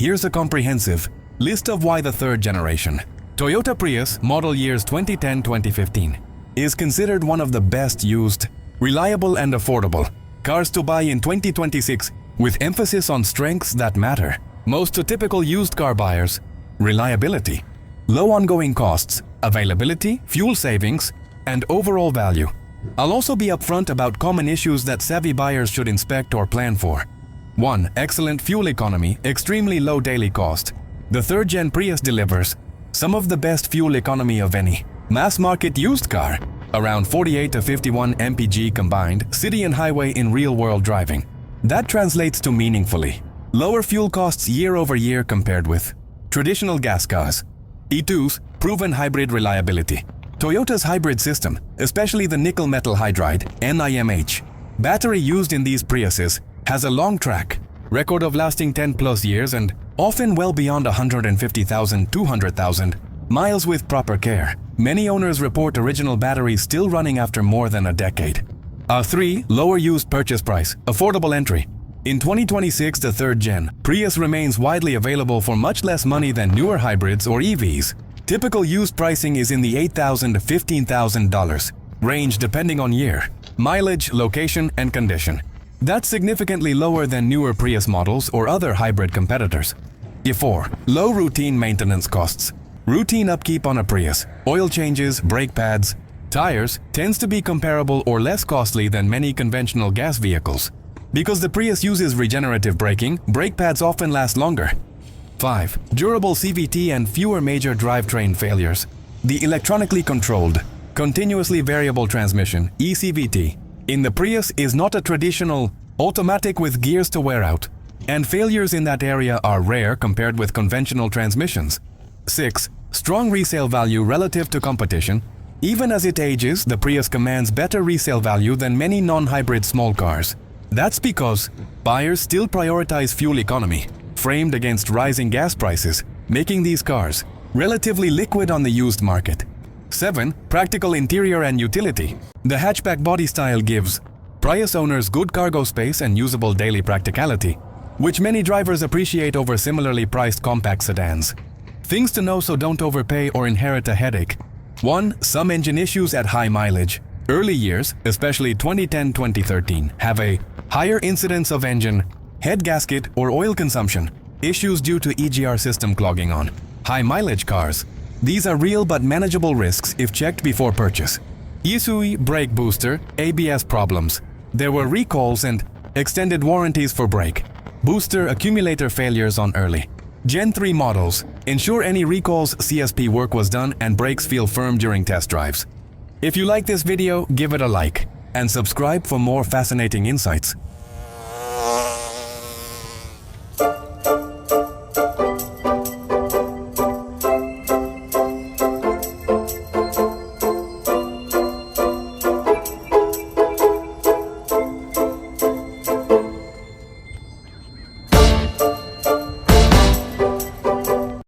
Here's a comprehensive list of why the third generation Toyota Prius model years 2010-2015 is considered one of the best used, reliable and affordable cars to buy in 2026, with emphasis on strengths that matter most to typical used car buyers: reliability, low ongoing costs, availability, fuel savings, and overall value. I'll also be upfront about common issues that savvy buyers should inspect or plan for. 1. Excellent fuel economy, extremely low daily cost. The third-gen Prius delivers some of the best fuel economy of any mass-market used car, around 48 to 51 mpg combined, city and highway in real-world driving. That translates to meaningfully lower fuel costs year over year compared with traditional gas cars. E2's proven hybrid reliability. Toyota's hybrid system, especially the nickel metal hydride (NIMH) battery used in these Priuses, has a long track record of lasting 10 plus years and often well beyond 150,000-200,000 miles with proper care. Many owners report original batteries still running after more than a decade. 3. Lower used purchase price, affordable entry. In 2026, the third-gen Prius remains widely available for much less money than newer hybrids or EVs. Typical used pricing is in the $8,000 to $15,000 range depending on year, mileage, location, and condition. That's significantly lower than newer Prius models or other hybrid competitors. 4. Low routine maintenance costs. Routine upkeep on a Prius, oil changes, brake pads, tires, tends to be comparable or less costly than many conventional gas vehicles. Because the Prius uses regenerative braking, brake pads often last longer. 5. Durable CVT and fewer major drivetrain failures. The electronically controlled, continuously variable transmission, ECVT, in the Prius is not a traditional automatic with gears to wear out, and failures in that area are rare compared with conventional transmissions. 6. Strong resale value relative to competition. Even as it ages, the Prius commands better resale value than many non-hybrid small cars. That's because buyers still prioritize fuel economy, framed against rising gas prices, making these cars relatively liquid on the used market. 7. Practical interior and utility. The hatchback body style gives Prius owners good cargo space and usable daily practicality, which many drivers appreciate over similarly priced compact sedans. Things to know so don't overpay or inherit a headache. 1. Some engine issues at high mileage. Early years, especially 2010-2013, have a higher incidence of engine, head gasket, or oil consumption issues due to EGR system clogging on high mileage cars. These are real but manageable risks if checked before purchase. Isui brake booster, ABS problems. There were recalls and extended warranties for brake booster accumulator failures on early Gen 3 models. Ensure any recalls CSP work was done and brakes feel firm during test drives. If you like this video, give it a like and subscribe for more fascinating insights.